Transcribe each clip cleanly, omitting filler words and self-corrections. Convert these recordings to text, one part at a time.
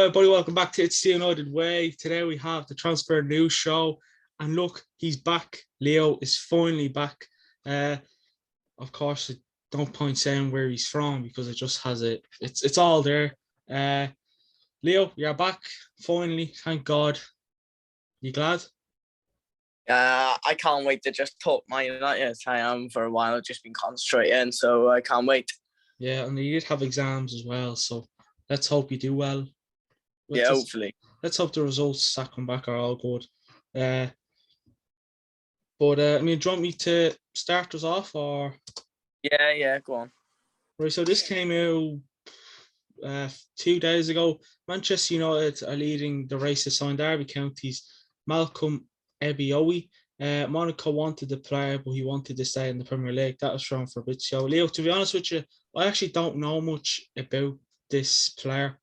everybody, welcome back to It's the United Way. Today we have the Transfer News Show, and look, he's back. Leo is finally back. Of course, don't point saying where he's from because it just has it. It's all there. Leo, you're back finally. Thank God. You glad? I can't wait to just talk my United. I am for a while. I've just been concentrating, so I can't wait. Yeah, and you did have exams as well, so let's hope you do well. Hopefully. Let's hope the results that come back are all good. But do you want me to start us off or? Yeah, go on. Right, so this came out 2 days ago. Manchester United are leading the race to sign Derby County's Malcolm Ebiowei. Monaco wanted the player, but he wanted to stay in the Premier League. That was from Fabrizio. Leo, to be honest with you, I actually don't know much about this player.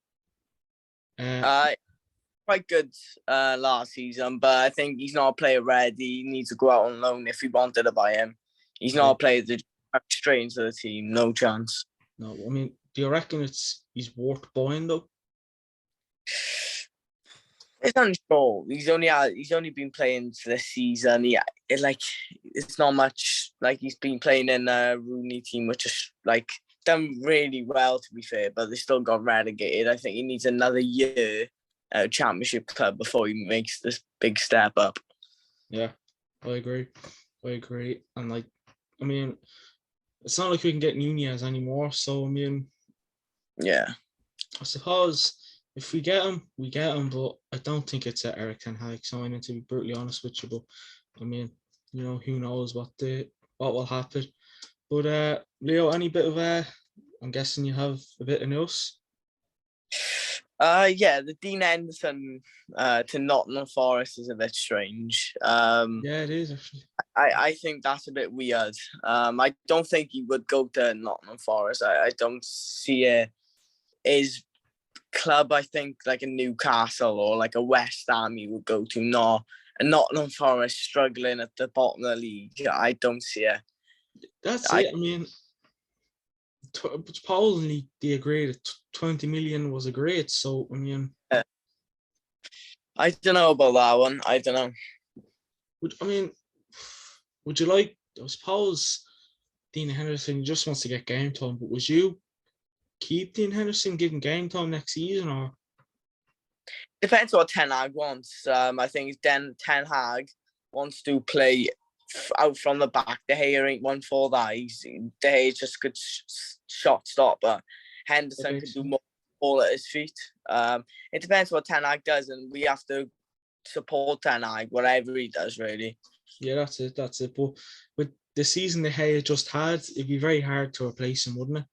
Quite good last season, but I think he's not a player ready. He needs to go out on loan if we wanted to buy him. He's not a player that straight into the team. No chance. No, I mean, do you reckon he's worth buying though? It's unsure. He's only been playing this season. It's not much. Like, he's been playing in a Rooney team, which is done really well, to be fair, but they still got relegated. I think he needs another year at a championship club before he makes this big step up. Yeah, I agree. And I mean, it's not like we can get Nunez anymore. So I mean, yeah, I suppose if we get him, we get him. But I don't think it's an Eriksen signing, to be brutally honest with you. But I mean, who knows what will happen. But Leo, any bit of I'm guessing you have a bit of news. The Dean Henderson to Nottingham Forest is a bit strange. Yeah, it is actually. I think that's a bit weird. I don't think he would go to Nottingham Forest. I don't see his club. I think like a Newcastle or like a West Ham he would go to. Not a Nottingham Forest struggling at the bottom of the league. I don't see it. That's it. I mean, supposedly they agreed that 20 million was agreed. So I mean, I don't know about that one. I don't know. Would you like? I suppose Dean Henderson just wants to get game time, but would you keep Dean Henderson given game time next season, or? Depends what Ten Hag wants. I think Ten Hag wants to play out from the back. De Gea ain't one for that. De Gea just good shot stopper. Henderson can do more ball at his feet. It depends what Ten Hag does, and we have to support Ten Hag, whatever he does, really. Yeah, that's it. But with the season De Gea just had, it'd be very hard to replace him, wouldn't it?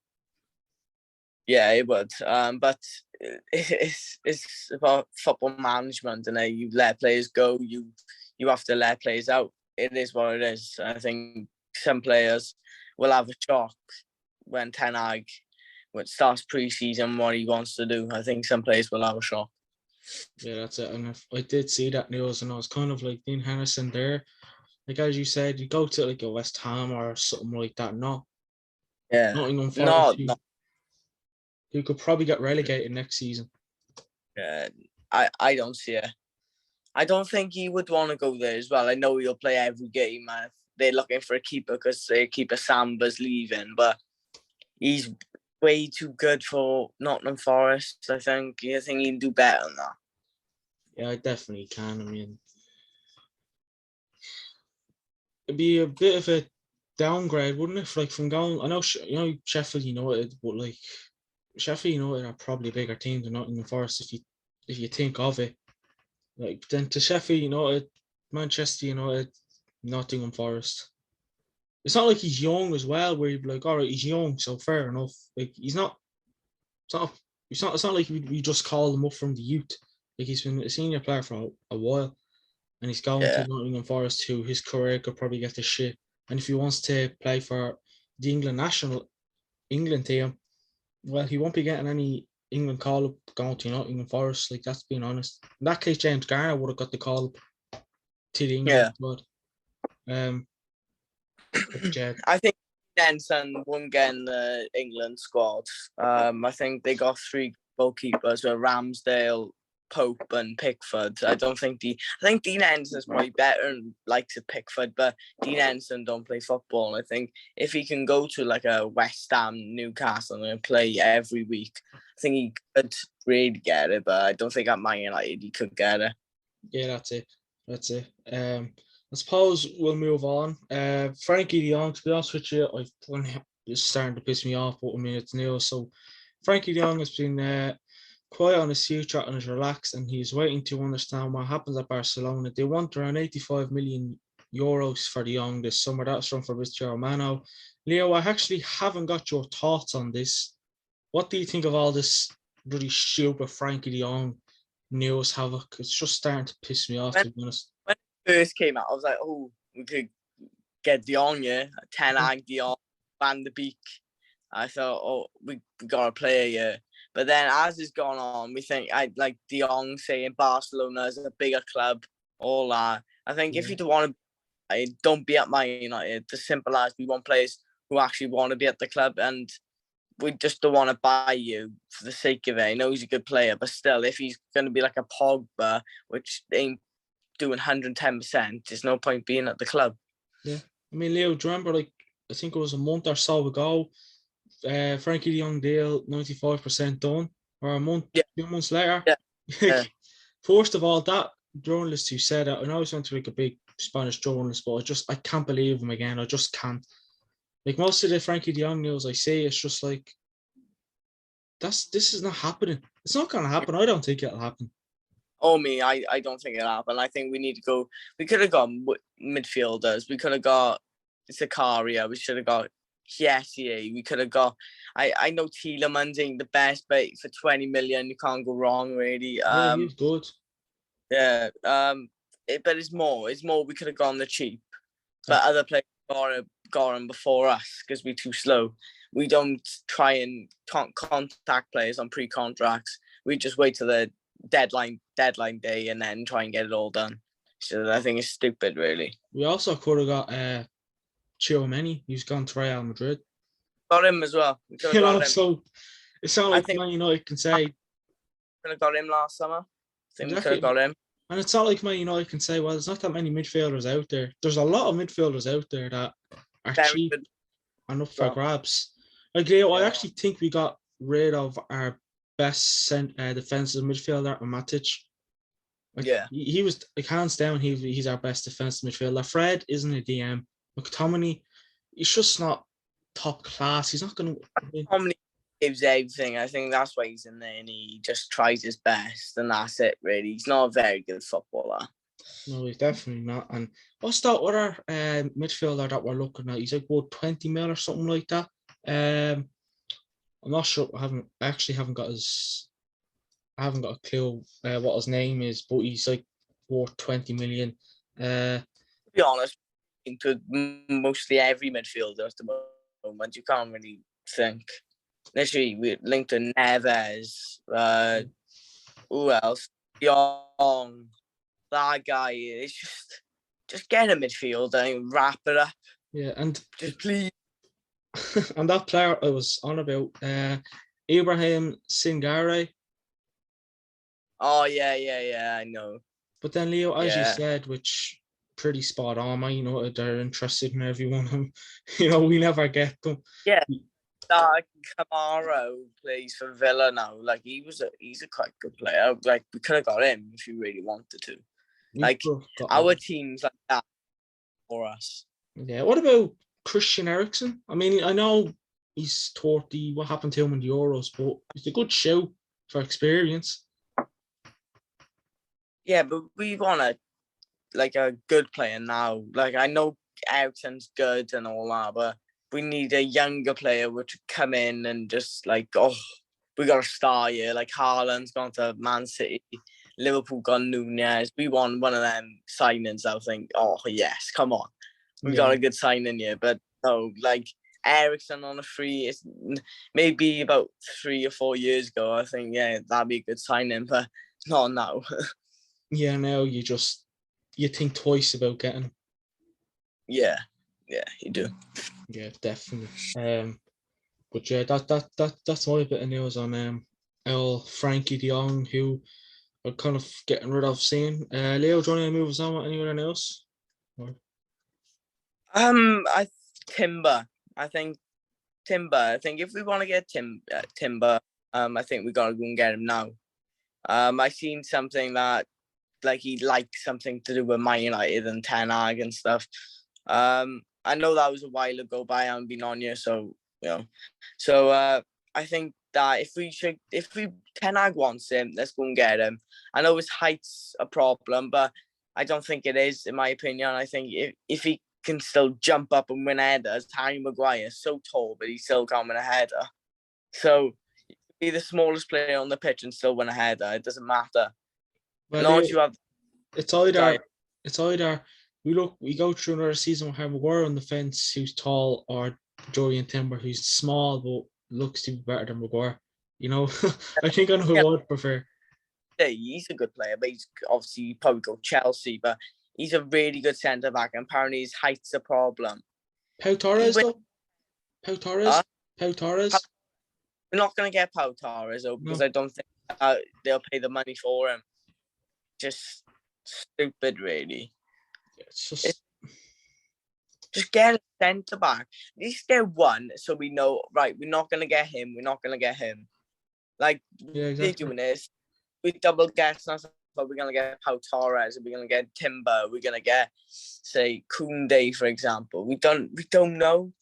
Yeah, it would. But it's about football management, and you let players go. You have to let players out. It is what it is. I think some players will have a shock when Ten Hag starts pre-season what he wants to do. I think some players will have a shock. Yeah, that's it. And I did see that news, and I was kind of like Dean Henderson there. Like as you said, you go to like a West Ham or something like that. No. Yeah. Nottingham Forest. You could probably get relegated next season. Yeah, I don't see it. I don't think he would want to go there as well. I know he'll play every game. They're looking for a keeper because their keeper Samba's leaving, but he's way too good for Nottingham Forest. I think he'll do better than that. Yeah, I definitely can. I mean, it'd be a bit of a downgrade, wouldn't it? Like from going, I know Sheffield United, but like Sheffield United are probably a bigger team than Nottingham Forest if you think of it. Like then to Sheffield United, Manchester United, Nottingham Forest. It's not like he's young as well, where you'd be like, all right, he's young, so fair enough. Like he's not. It's not like we just called him up from the youth. Like he's been a senior player for a while, and he's going to Nottingham Forest, who his career could probably get to shit. And if he wants to play for the England team, well, he won't be getting any England call up going to Nottingham Forest. Like that's being honest. In that case, James Garner would have got the call up to the England squad. I think Henderson won't get in the England squad. I think they got 3 goalkeepers were Ramsdale, Pope, and Pickford. I think Dean Henderson's probably better and likes a Pickford, but Dean Henderson don't play football. I think if he can go to like a West Ham, Newcastle, and play every week, I think he could really get it. But I don't think at Man United he could get it. Yeah, that's it. I suppose we'll move on. Frankie de Jong, to be honest with you, it's starting to piss me off, but I mean, it's new. So Frankie de Jong has been quiet on his future and is relaxed, and he's waiting to understand what happens at Barcelona. They want around 85 million euros for de Jong this summer. That's from Fabrizio Romano. Leo, I actually haven't got your thoughts on this. What do you think of all this really stupid Frankie de Jong news havoc? It's just starting to piss me off, to be honest. When it first came out, I was like, oh, we could get de Jong, yeah? Ten Hag, de Jong, Van de Beek. I thought, oh, we got a player here. But then as it's gone on, we think, like de Jong saying Barcelona is a bigger club, all that. I think if you don't want to, don't be at Man United. As simple as we want players who actually want to be at the club, and we just don't want to buy you for the sake of it. I know he's a good player, but still, if he's going to be like a Pogba, which ain't doing 110%, there's no point being at the club. Yeah. I mean, Leo, do you remember, like, I think it was a month or so ago, Frankie de Jong deal 95% done, or a month, 2 months later. Yeah. First of all, that journalist who said it, I know he's going to like a big Spanish journalist, but I can't believe him again. I just can't. Like most of the Frankie de Jong news I see, it's just like this is not happening. It's not going to happen. I don't think it'll happen. Oh, I don't think it'll happen. I think we need to go. We could have got midfielders. We could have got Zakaria. We should have got Kiesier. We could have got. I know Tielemans ain't the best, but for 20 million, you can't go wrong, really. Yeah, he's good. Yeah. But it's more. It's more. We could have gone the cheap, but other players got him before us because we're too slow. We don't try and contact players on pre-contracts. We just wait till the deadline day and then try and get it all done. So I think it's stupid, really. We also could have got Tchouaméni. He's gone to Real Madrid. Got him as well. We could have got him. So it's not like Man United can say. Could have got him last summer. I think we could have got him. And it's not like Man United can say, well, there's not that many midfielders out there. There's a lot of midfielders out there that are cheap and up for grabs. Like, Leo, I actually think we got rid of our best defensive midfielder, Matic. Like, he was, like, hands down, he's our best defensive midfielder. Fred isn't a DM. McTominay, he's just not top class. He's not going to. McTominay gives everything. I think that's why he's in there, and he just tries his best, and that's it, really. He's not a very good footballer. No, he's definitely not. And what's that other midfielder that we're looking at? He's like, what, 20 mil or something like that? I'm not sure. I haven't got a clue what his name is, but he's like worth 20 million. To be honest, into mostly every midfielder at the moment, you can't really think. Literally, we linked to Neves. Who else? Young. That guy is just get a midfielder and wrap it up. Yeah, and just please. And that player I was on about, Ibrahim Singare. Oh yeah, I know. But then Leo, as you said, which pretty spot on, Man United, they're interested in everyone. We never get them. Yeah. Kamara plays for Villa now. Like he's a quite good player. Like we could have got him if you really wanted to. Like our teams like that for us. Yeah. What about Christian Eriksen? I mean, I know he's 30. What happened to him in the Euros? But he's a good show for experience. Yeah, but we want a good player now. Like I know Eriksen's good and all that, but we need a younger player which would come in and just like, we got a star here. Like Haaland's gone to Man City. Liverpool got Nunez. We want one of them signings. I think, yes, come on. We got a good signing here. But no, like Eriksen on a free, it's maybe about 3 or 4 years ago. I think, that'd be a good signing, but not now. Yeah, now you think twice about getting him. Yeah, you do. Yeah, definitely. But yeah, that's my bit of news on Frenkie De Jong, who are kind of getting rid of soon. Leo, do you want to move us on with anyone else? Or... I Timber. I think Timber. I think if we want to get Timber, I think we gotta go and get him now. I seen something that like he liked something to do with Man United and Ten Hag and stuff. I know that was a while ago, but I haven't been on here, so I think that if Ten Hag wants him, let's go and get him. I know his height's a problem, but I don't think it is, in my opinion. I think if he can still jump up and win headers, Harry Maguire is so tall, but he still can't win a header. So be the smallest player on the pitch and still win a header. It doesn't matter. Well, as long as you have. It's either we go through another season with Harry Maguire on the fence, who's tall, or Jorian Timber, who's small but looks to be better than Maguire. You know, I think I know who I'd prefer. He's a good player, but he's obviously probably go Chelsea, but he's a really good centre back, and apparently his height's a problem. Pau Torres, though? Pau Torres? Pau Torres? We're not going to get Pau Torres, though, because I don't think they'll pay the money for him. Just stupid, really. It's just get a centre back. At least get one, so we know. Right, we're not gonna get him. We're not gonna get him. Like they're doing this. We double guess. But we're gonna get Pau Torres. We're gonna get Timber. We're gonna get, say, Koundé, for example. We don't know.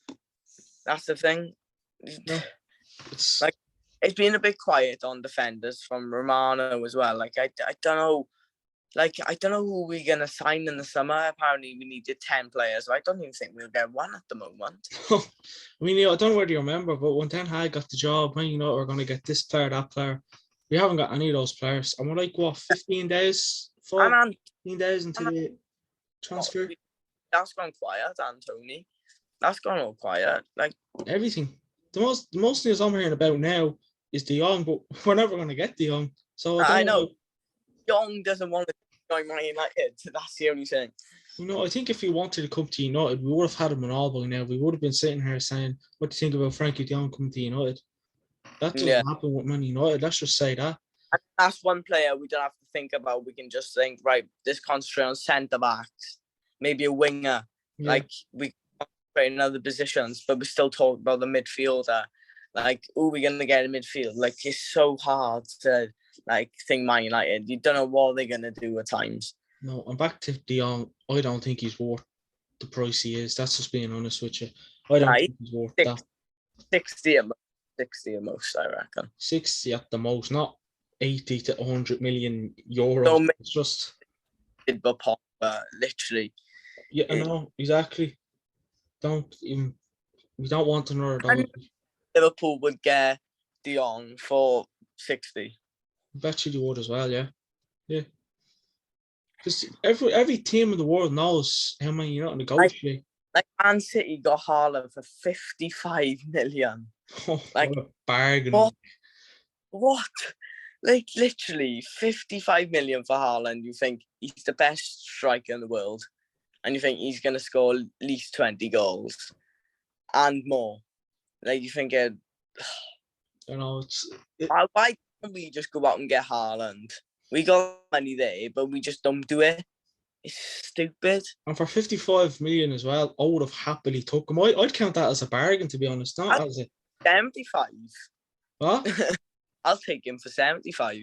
That's the thing. No. It's been a bit quiet on defenders from Romano as well. Like I don't know. Like, I don't know who we're going to sign in the summer. Apparently, we needed 10 players. So I don't even think we'll get one at the moment. I mean, I don't know whether you remember, but when Ten Hag got the job, we're going to get this player, that player. We haven't got any of those players. And we're like, 15 days? 15 days into the transfer? That's gone quiet, Antony. That's gone all quiet. Like everything. The most news I'm hearing about now is De Jong, but we're never going to get De Jong. So I know. Jong doesn't want to join Man United. That's the only thing. I think if he wanted to come to United, we would have had him in all by now. We would have been sitting here saying, what do you think about Frenkie De Jong coming to United? That doesn't happen with Man United. Let's just say that. And that's one player we don't have to think about. We can just think, right, let's concentrate on centre-backs, maybe a winger. Yeah. Like, we concentrate in other positions, but we still talk about the midfielder. Like, who are we going to get in midfield? Like, it's so hard to... think Man United. You don't know what they're going to do at times. No, and back to De Jong, I don't think he's worth the price he is. That's just being honest with you. I don't think he's worth that. 60 at most, I reckon. 60 at the most, not 80 to 100 million euros. It's just... literally. Yeah, I know, exactly. We don't want another dollar. Liverpool would get De Jong for 60. I bet you would as well, yeah. Yeah. Because every team in the world knows how many you're not negotiating. Like Man City got Haaland for 55 million. Oh, like what a bargain. What? Like literally 55 million for Haaland. You think he's the best striker in the world, and you think he's gonna score at least 20 goals and more. Like you think it. Why can't we just go out and get Haaland? We got money there, but we just don't do it. It's stupid. And for 55 million as well, I would have happily took him. I'd count that as a bargain, to be honest. Not as a 75. What? I'll take him for 75.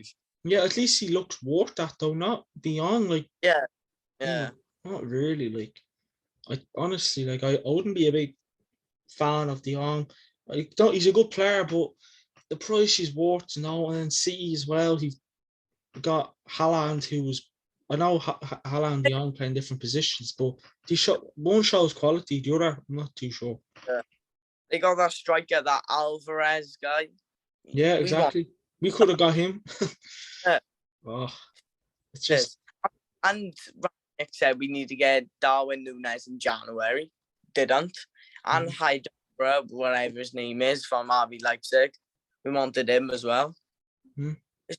Yeah, at least he looks worth that though, not beyond like. Yeah. Not really. Like, I honestly I wouldn't be a big fan of De Jong. He's a good player, but the price he's worth, and then City as well. He got Haaland, who was. I know Haaland and De Jong playing different positions, but one shows quality, the other I'm not too sure. Yeah. They got that striker, that Alvarez guy. Yeah, exactly. We could have got him. Yeah. Oh, it's just. And Nick said we need to get Darwin Núñez in January. Didn't. And Hydra, whatever his name is, from RB Leipzig. We wanted him as well. It's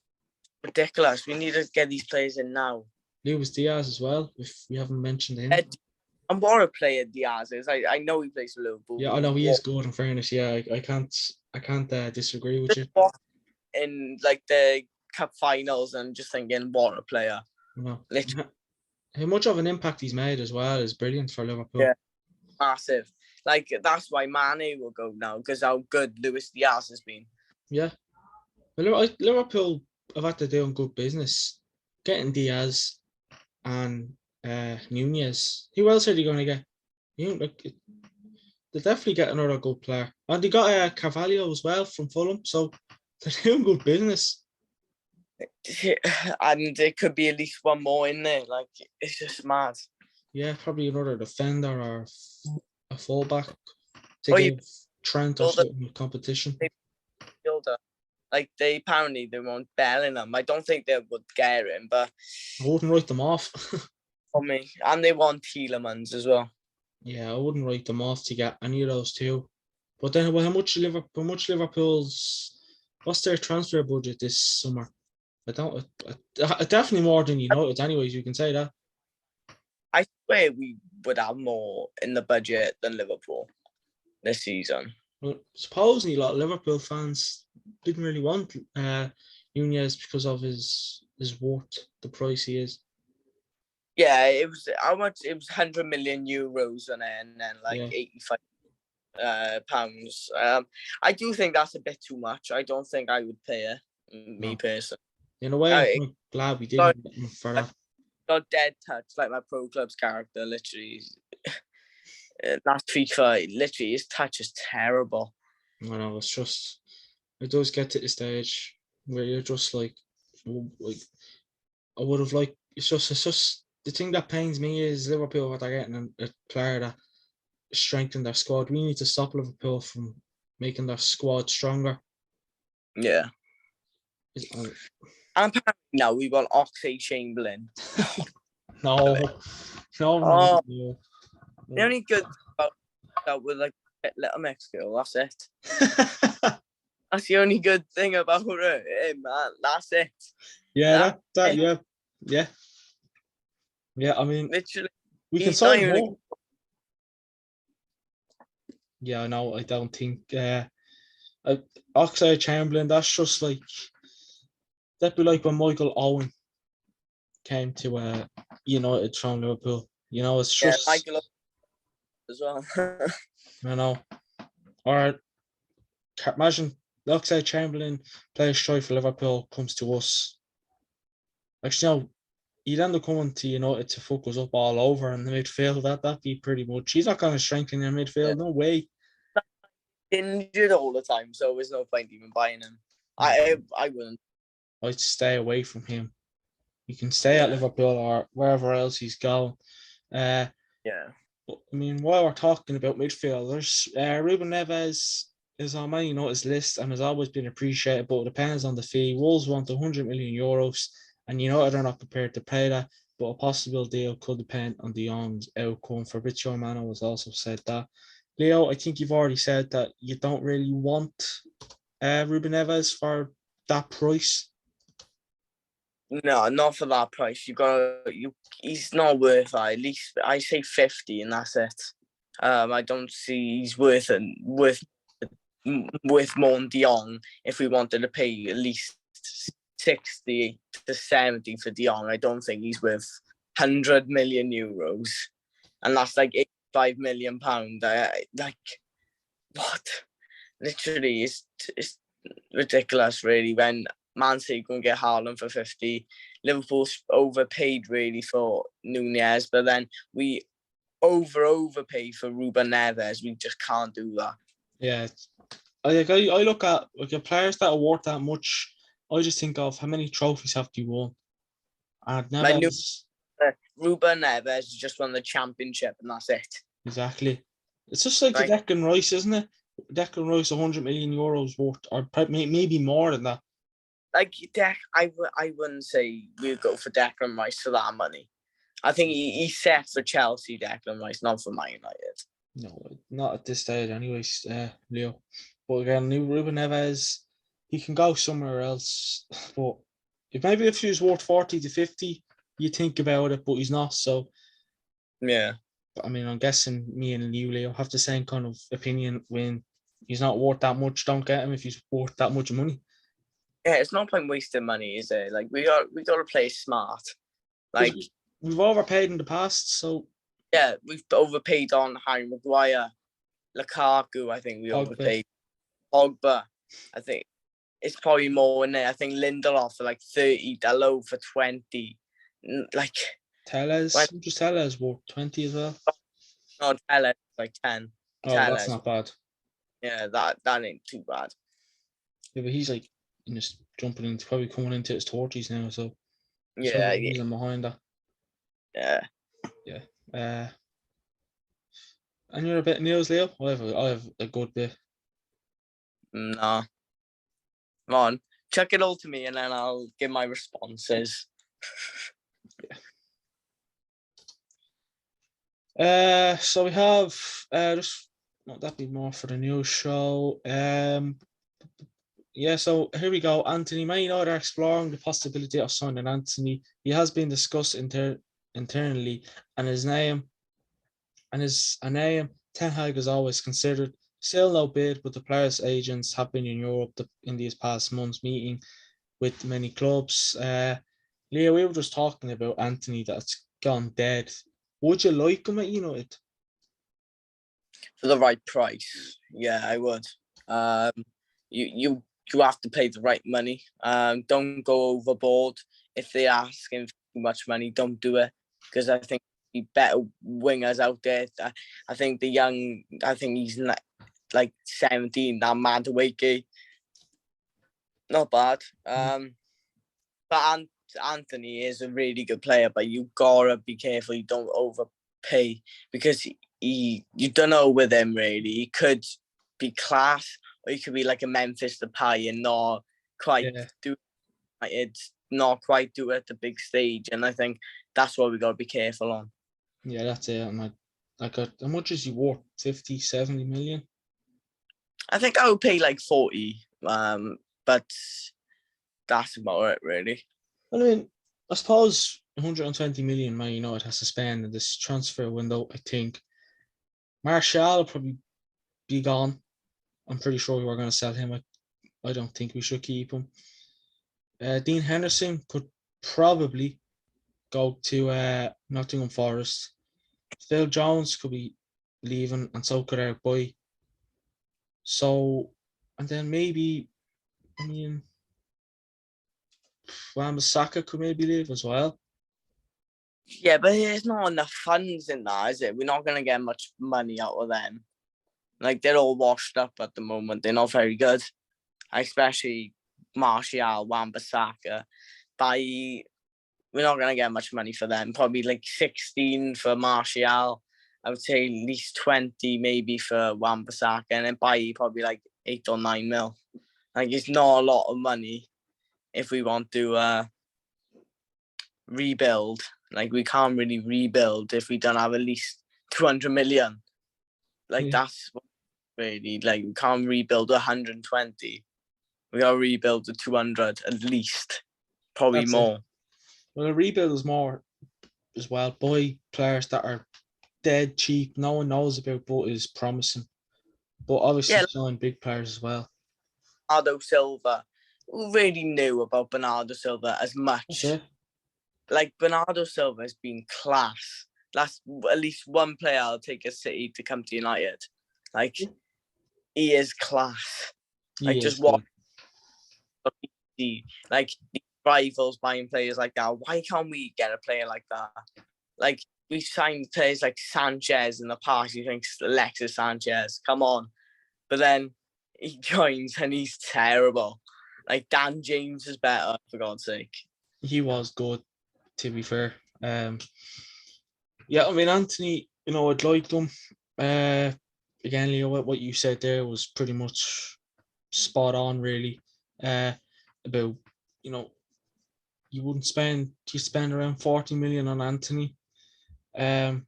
ridiculous. We need to get these players in now. Luis Diaz as well, if we haven't mentioned him. And what a player Diaz is. I know he plays for Liverpool. Yeah, I know he is good, in fairness. Yeah, I can't disagree with you. in like the cup finals and just thinking, what a player. No. Literally, How much of an impact he's made as well is brilliant for Liverpool. yeah, massive. Like, that's why Mane will go now, because how good Luis Diaz has been. Yeah. Well, Liverpool have had to do good business getting Diaz and Nunez. Who else are they going to get? They definitely get another good player. And they got Carvalho as well from Fulham, so they're doing good business. And there could be at least one more in there. Like, it's just mad. Yeah, probably another defender or a fullback to Or give Trent or something competition. Like, they want Bellingham. I don't think they would get him, but I wouldn't write them off. for me, and they want Tielemans as well. Yeah, I wouldn't write them off to get any of those two. But then, well, how much Liverpool's, what's their transfer budget this summer? I don't. Definitely more than United. Anyways, you can say that. I swear we would have more in the budget than Liverpool this season. Well, supposedly, a lot of Liverpool fans didn't really want Nunez because of his worth, the price he is. Yeah, it was how much? It was 100 million euros and then like 85 pounds. I do think that's a bit too much. I don't think I would pay it, me personally. In a way, I'm glad we didn't get him for that. Got dead touch, like my pro club's character, literally. Last FIFA, literally, his touch is terrible. I know, it's just, it does get to the stage where you're just like I would have liked. It's just the thing that pains me is Liverpool, what they're getting a player that strengthen their squad. We need to stop Liverpool from making their squad stronger. Yeah. And apparently now we want Oxlade-Chamberlain. No. The only good about that was like Little Mexico. That's it. That's the only good thing about him, man. That's it. Yeah, yeah. I mean, literally, we can sign more. Yeah, I know. I don't think Oxlade-Chamberlain. That's just like that'd be like when Michael Owen came to United from Liverpool. You know, it's just Michael as well. I know. All right. Imagine Oxlade-Chamberlain plays strike for Liverpool, comes to us. Actually, he'd end up coming to United to fuck us up all over in the midfield. That'd be pretty much. He's not going to strengthen the midfield. No way. Injured all the time, so there's no point even buying him. I wouldn't. I'd stay away from him. He can stay at Liverpool or wherever else he's going. Yeah. But, I mean, while we're talking about midfielders, Ruben Neves is on Man United's list and has always been appreciated, but it depends on the fee. Wolves want 100 million euros, and United are not prepared to pay that. But a possible deal could depend on De Jong's outcome. Fabrizio Romano has also said that. Leo, I think you've already said that you don't really want Ruben Neves for that price. No, not for that price. He's not worth that. At least I say 50, and that's it. I don't see he's worth more than De Jong. If we wanted to pay at least 60 to 70 for De Jong, I don't think he's worth 100 million euros, and that's like 85 million pound. Like what? Literally, it's ridiculous, really. When Man City going to get Haaland for 50, Liverpool's overpaid really for Nunez, but then we overpay for Ruben Neves. We just can't do that. Yeah, I look at like players that are worth that much. I just think of how many trophies have you won, and Neves. Ruben Neves just won the championship, and that's it. Exactly. It's just like the Declan Rice, isn't it? Declan Rice, 100 million euros worth, or maybe more than that. Like I wouldn't say we'd go for Declan Rice for that money. I think he's set for Chelsea, Declan Rice, not for Man United. No, not at this stage, anyways, Leo. But again, Ruben Neves, he can go somewhere else. But if he was worth 40 to 50, you think about it, but he's not. So yeah. I mean, I'm guessing me and you, Leo, have the same kind of opinion. When he's not worth that much, don't get him. If he's worth that much money. Yeah, it's no point wasting money, is it? Like we got to play smart. Like we've overpaid in the past, so yeah, we've overpaid on Harry Maguire, Lukaku. I think we overpaid. Pogba, I think it's probably more in there. I think Lindelof for like 30, Dalot for 20. Like Tellez, just Tellez worth 20 as well. No, Tellez like 10. Oh, Tellez. that's not bad. Yeah, that ain't too bad. Yeah, but he's like just jumping into, probably coming into his 40s now, so yeah, he's in behind that. Yeah. And you're a bit news, Leo? I have a good bit. No. Come on, chuck it all to me and then I'll give my responses. So we have just not that be more for the news show. Yeah, so here we go. Antony, Man United are exploring the possibility of signing Antony. He has been discussed internally, and his name Ten Hag is always considered. Still no bid, but the players' agents have been in Europe in these past months, meeting with many clubs. Leo, we were just talking about Antony that's gone dead. Would you like him at United? For the right price, yeah, I would. You have to pay the right money. Don't go overboard. If they ask him too much money, don't do it, because I think better wingers out there. I think he's like 17. That Madueke, not bad. But Antony is a really good player, but you gotta be careful you don't overpay, because you don't know with him really. He could be class, or he could be like a Memphis Depay and not quite do it. Not quite do it at the big stage, and I think that's what we gotta be careful on. Yeah, that's it. And how much is he worth? 50, 70 million? I think I would pay like 40, but that's about it, really. I mean, I suppose 120 million Man United has to spend in this transfer window. I think Martial will probably be gone. I'm pretty sure we were going to sell him. I don't think we should keep him. Dean Henderson could probably go to Nottingham Forest. Phil Jones could be leaving, and so could our boy. So, and then maybe, I mean, Saga could maybe leave as well. Yeah, but there's not enough funds in that, is it? We're not going to get much money out of them. Like, they're all washed up at the moment. They're not very good. Especially Martial, Wan-Bissaka. We're not going to get much money for them. Probably like 16 for Martial. I would say at least 20 maybe for Wan-Bissaka. And then Bailly probably like 8 or 9 mil. Like, it's not a lot of money if we want to rebuild. Like, we can't really rebuild if we don't have at least 200 million. Like, that's really, like, we can't rebuild 120. We gotta rebuild the 200 at least, probably that's more. Well, a rebuild is more as well. Buy players that are dead cheap, no one knows about, but is promising. But obviously, sign big players as well. Bernardo Silva, who really knew about Bernardo Silva as much. Like, Bernardo Silva has been class. That's at least one player I'll take a City to come to United. Like, he is class. Like, just what. Like, the rivals buying players like that. Why can't we get a player like that? Like, we signed players like Sanchez in the past. You think Alexis Sanchez, come on. But then he joins and he's terrible. Like, Dan James is better, for God's sake. He was good, to be fair. Yeah, I mean, Antony, I'd like them. Again, Leo, what you said there was pretty much spot on, really. About, you spend around 40 million on Antony. In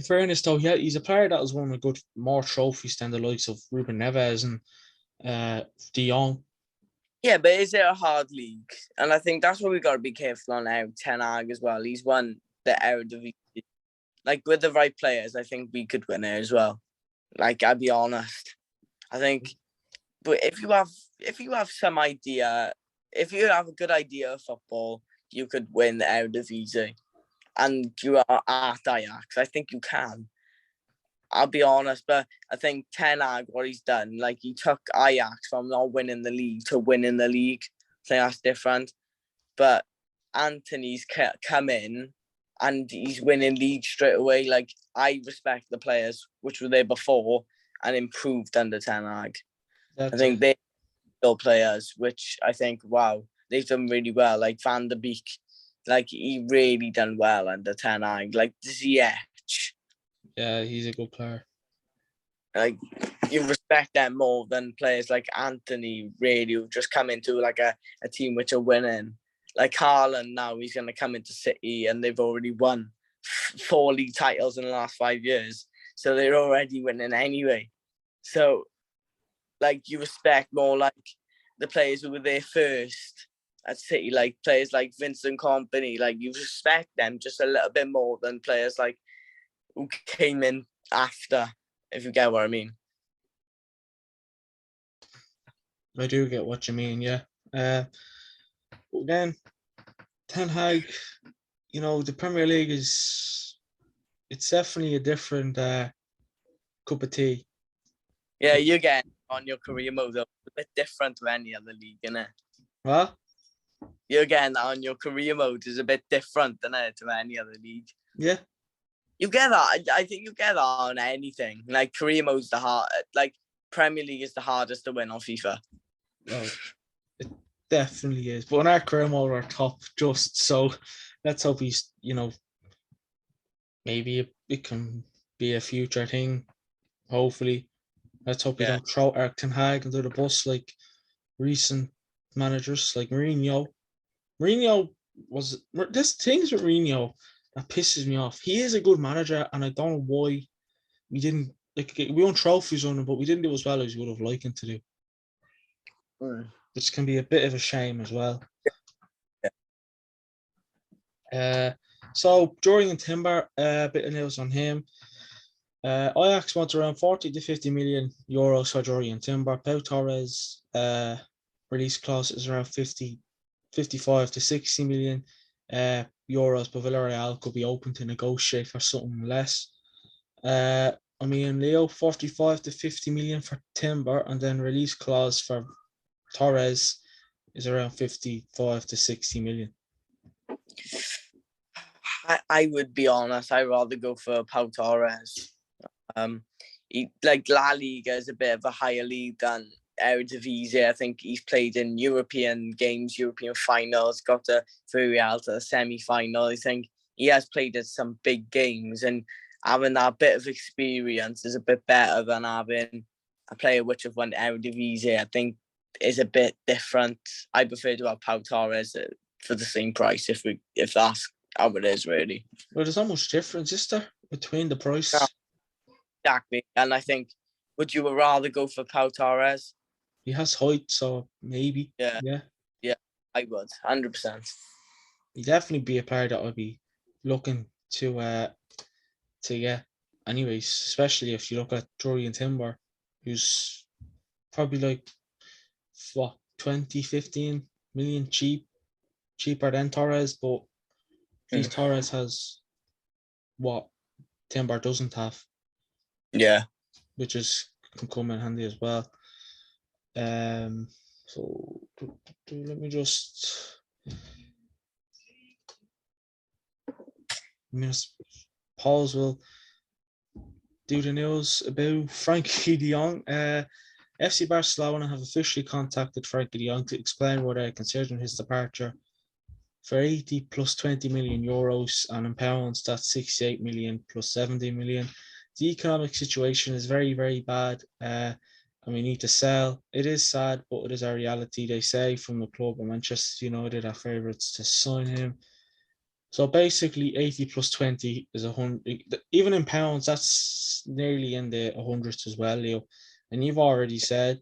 fairness, though, he's a player that has won a good more trophies than the likes of Ruben Neves and De Jong. Yeah, but is it a hard league? And I think that's what we got to be careful on now. Ten Hag as well. He's won the Eredivisie. Like, with the right players, I think we could win it as well. Like, I'll be honest. I think But if you have some idea, if you have a good idea of football, you could win the Eredivisie, and you are at Ajax. I think you can. I'll be honest, but I think Ten Hag, what he's done, like he took Ajax from not winning the league to winning the league. I think that's different. But Antony's come in and he's winning league straight away. Like, I respect the players which were there before and improved under Ten Hag. I think they're still players which I think, wow, they've done really well. Like Van der Beek, like he really done well under Ten Hag. Like Ziyech. Yeah, he's a good player. Like, you respect them more than players like Antony, really, who've just come into like a team which are winning. Like Haaland now, he's going to come into City and they've already won 4 league titles in the last 5 years. So they're already winning anyway. So, like, you respect more like the players who were there first at City, like players like Vincent Kompany. Like, you respect them just a little bit more than players like who came in after, if you get what I mean. I do get what you mean, yeah. Again, Ten Hag, you know, the Premier League it's definitely a different cup of tea. Yeah, you're getting on your career mode, though. A bit different to any other league, isn't it? What? You're getting on your career mode is a bit different than it to any other league. Yeah. You get that. I think you get that on anything. Like, career mode's the hard. Like, Premier League is the hardest to win on FIFA. Oh, it definitely is. But in our career mode, we're top just, so let's hope he's, you know, maybe it can be a future thing. Hopefully. Let's hope we don't throw Eriksen Hag under the bus like recent managers like Mourinho. Mourinho was this things with Mourinho that pisses me off. He is a good manager, and I don't know why we didn't we won trophies on him, but we didn't do as well as we would have liked him to do. Which can be a bit of a shame as well. So Jurgen Timber, a bit of news on him. Ajax wants around 40 to 50 million euros for Jurgen Timber. Pau Torres release clause is around 55 to 60 million euros, but Villarreal could be open to negotiate for something less. Leo, 45 to 50 million for Timber, and then release clause for Torres is around 55 to 60 million. I would be honest, I'd rather go for Pau Torres. La Liga is a bit of a higher league than Eredivisie. I think he's played in European games, European finals, got to Villarreal to the semi-final. I think he has played at some big games, and having that bit of experience is a bit better than having a player which have won Eredivisie. I think is a bit different. I prefer to have Pau Torres for the same price if that's how it is, really. Well, there's not much difference, is there, between the price? Yeah, exactly. And I think, would you rather go for Pau Torres? He has height, so maybe. Yeah, I would, 100%. He'd definitely be a player that I'd be looking to get. Anyways, especially if you look at Jurgen Timber, who's probably like 20, 15 million cheaper than Torres, but at least Torres has what Timber doesn't have. Yeah. Which can come in handy as well. So let me just pause. Will do the news about Frenkie de Jong. FC Barcelona have officially contacted Frenkie de Jong to explain why they're considering his departure. For 80 plus 20 million euros, and in pounds, that's 68 million plus 70 million. The economic situation is very, very bad, and we need to sell. It is sad, but it is our reality, they say, from the club. And Manchester United are favourites to sign him. So basically, 80 plus 20 is 100. Even in pounds, that's nearly in the 100s as well, Leo. And I've already said,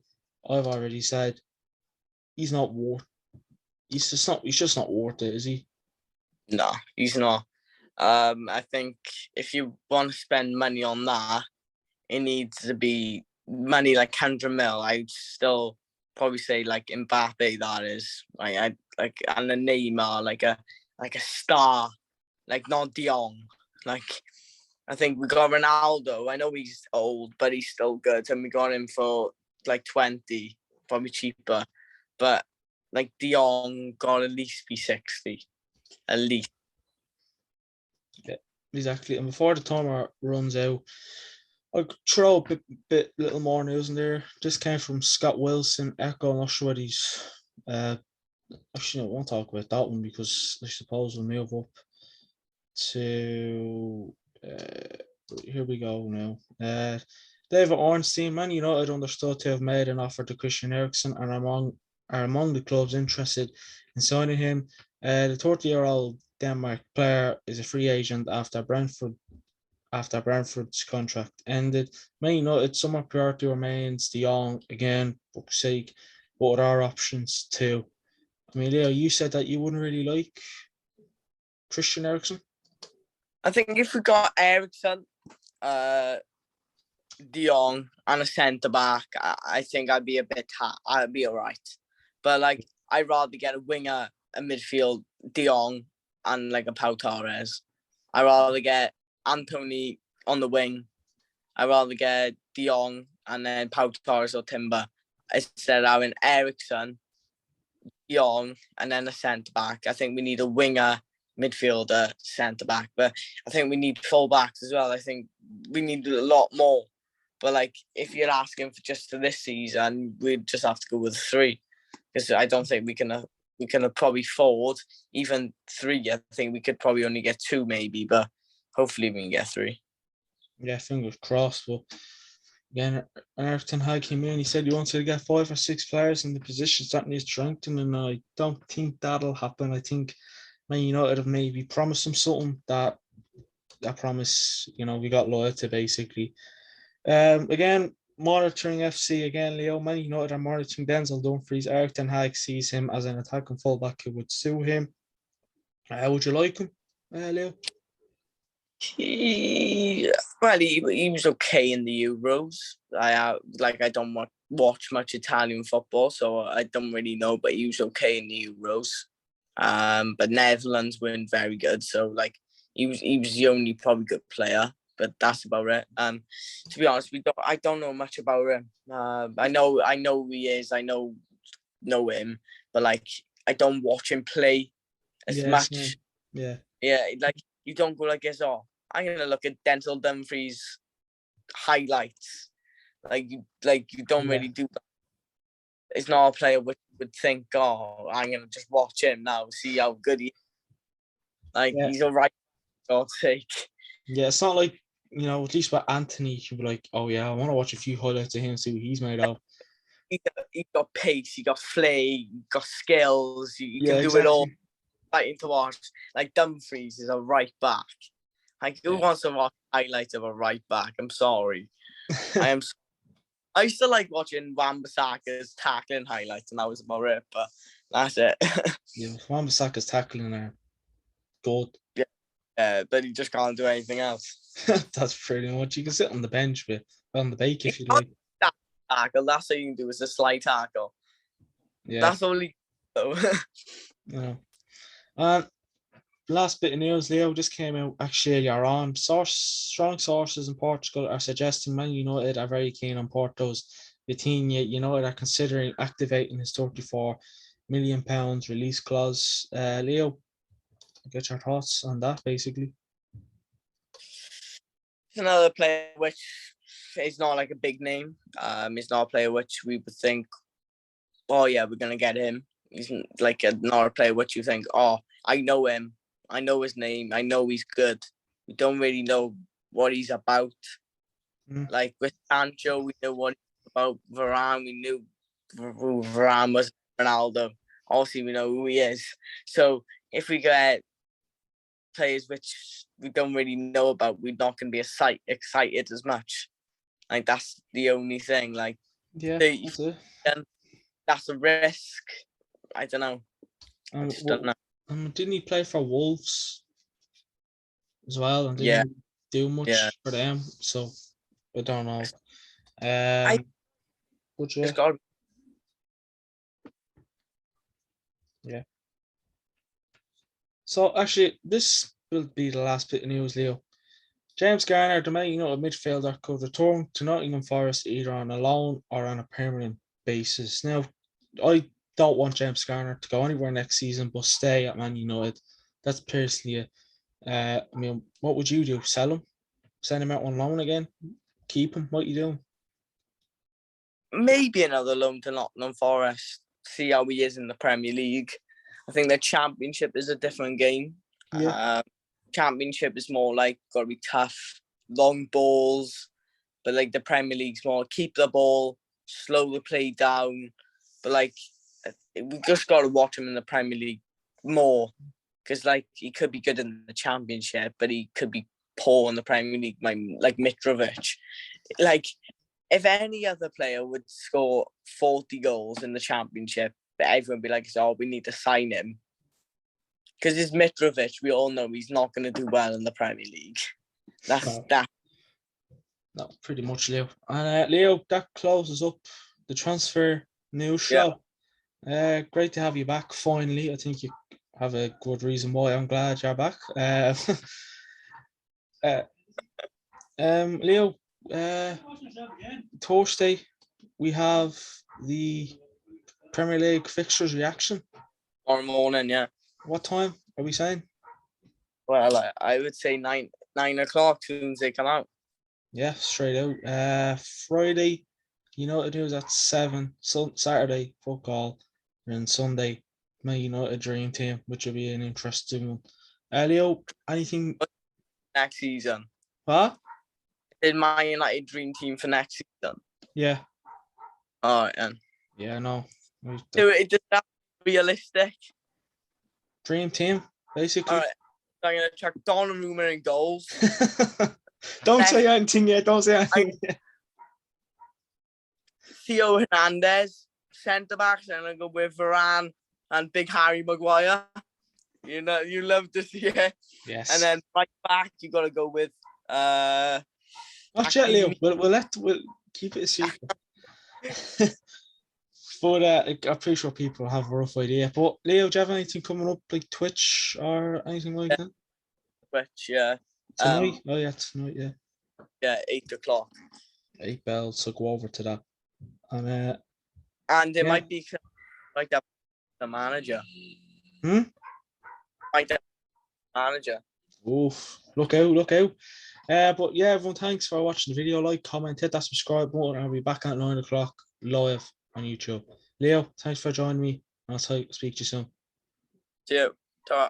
he's not worth. He's just not worth it, is he? No, he's not. I think if you want to spend money on that, it needs to be money like 100 mil, I'd still probably say like Mbappe. That is I like, and a Neymar, like a star, like not De Jong. Like, I think we got Ronaldo. I know he's old, but he's still good, and we got him for like 20, probably cheaper. But like De Jong got at least be 60, at least. Yeah, exactly. And before the timer runs out, I'll throw a bit little more news in there. This came from Scott Wilson, Echo. I'm not sure what he's. Actually, I won't talk about that one because I suppose we'll move up to. Here we go now. David Ornstein, Man United understood to have made an offer to Christian Eriksen and are among the clubs interested in signing him. The 30-year-old Denmark player is a free agent after Brentford's contract ended. Man United, summer priority remains De Jong again, book's sake, but there are options too. I mean, Leo, you said that you wouldn't really like Christian Eriksen. I think if we got Eriksen, De Jong, and a centre back, I think I'd be I'd be alright. But like, I'd rather get a winger, a midfield, De Jong, and like a Pau Torres. I'd rather get Antony on the wing. I'd rather get De Jong and then Pau Torres or Timber instead of having Eriksen, De Jong, and then a centre back. I think we need a winger, midfielder, centre back, but I think we need full backs as well. I think we need a lot more. But like, if you're asking for just for this season, we'd just have to go with 3, because I don't think we can probably afford even 3. I think we could probably only get 2 maybe, but hopefully we can get 3. Yeah, fingers crossed. But again, Erik ten Hag came in. He said he wanted to get 5 or 6 players in the positions that needs strengthening, and I don't think that'll happen. I think Man United have maybe promised him something that promise, we got loyalty basically. Again, monitoring FC again, Leo. Man United are monitoring Denzel Dumfries. Erik ten Hag sees him as an attacking fullback who would suit him. Would you like him, Leo? He was okay in the Euros. I don't watch much Italian football, so I don't really know, but he was okay in the Euros. But Netherlands weren't very good, so like he was the only probably good player, but that's about it. To be honest, I don't know much about him. I know who he is. I know him, but like I don't watch him play as much. Same. Yeah, like you don't go like this. Oh, I'm gonna look at Denzel Dumfries highlights. Like you don't really do that. It's not a player which would think, oh, I'm gonna just watch him now, see how good he is. Like he's alright, for God's sake. Yeah, it's not like, at least with Antony, you'd be like, oh yeah, I want to watch a few highlights of him, see what he's made of. He got pace, he got flair, he got skills, you can do it all. Fighting to watch. Like Dumfries is a right back. Like who wants to watch highlights of a right back? I'm sorry. I used to like watching Wan-Bissaka's tackling highlights, and that was about it. But that's it. Yeah, Wan-Bissaka's tackling are good. Yeah, but he just can't do anything else. That's pretty much. You can sit on the bench, but on the bake if you like. Tackle. That's all you can do is a slide tackle. Yeah, that's only. Yeah. Last bit of news, Leo, just came out actually earlier on. Strong sources in Portugal are suggesting Man United are very keen on Porto's Vitinha. United are considering activating his £34 million release clause. Leo, get your thoughts on that, basically. It's another player which is not like a big name. It's not a player which we would think, oh yeah, we're gonna get him. He's like not a player which you think, oh, I know him. I know his name. I know he's good. We don't really know what he's about. Like with Sancho, we know what he's about. Varane, we knew who Varane was. Ronaldo, obviously we know who he is. So if we get players which we don't really know about, we're not going to be excited as much. Like that's the only thing. Like that's a risk. I don't know. I just don't know. Didn't he play for Wolves as well? And didn't do much for them, so I don't know. But yeah, It's got yeah. So actually, this will be the last bit of news, Leo. James Garner, the Man United midfielder, could return to Nottingham Forest either on a loan or on a permanent basis. Now, I don't want James Garner to go anywhere next season, but stay at Man United. That's personally it. I mean, what would you do? Sell him? Send him out on loan again? Keep him? What you doing? maybe another loan to Nottingham Forest. See how he is in the Premier League. I think the Championship is a different game. Yeah. Championship is more like got to be tough, long balls. But like the Premier League's more keep the ball, slow the play down. But like we just got to watch him in the Premier League more because like he could be good in the Championship, but he could be poor in the Premier League. Like Mitrovic, like if any other player would score 40 goals in the Championship, everyone would be like, "Oh, we need to sign him." Because it's Mitrovic, we all know he's not going to do well in the Premier League. That's that. No, pretty much, Leo. And Leo, that closes up the transfer news show. Great to have you back finally. I think you have a good reason why I'm glad you're back. Leo, Thursday we have the Premier League fixtures reaction. Tomorrow morning, yeah. What time are we saying? Well, I would say 9 o'clock as soon as they come out. Yeah, straight out. Friday, United news at 7. Saturday, fuck all. And Sunday, Man United Dream Team, which will be an interesting one. Leo, anything? Next season. What? In Man United Dream Team for next season. Yeah. All right, then. Yeah, no. It just not realistic. Dream Team, basically. All right. So I'm going to chuck Donnarumma in goals. Don't say anything yet. Don't say anything yet. Theo Hernandez, centre-backs, and I go with Varane and Big Harry Maguire. You know, you love to see it. Yes. And then right back, you got to go with... Not yet, Leo. We'll keep it a secret. But I'm pretty sure people have a rough idea. But Leo, do you have anything coming up, like Twitch or anything like that? Twitch, yeah. Tonight? Tonight, yeah. Yeah, 8 o'clock. 8 bells, so go over to that. And it might be like the manager. Like the manager. Oof, look out. But yeah, everyone, thanks for watching the video. Like, comment, hit that subscribe button, and I'll be back at 9 o'clock live on YouTube. Leo, thanks for joining me. I'll speak to you soon. See you. Ta-ra.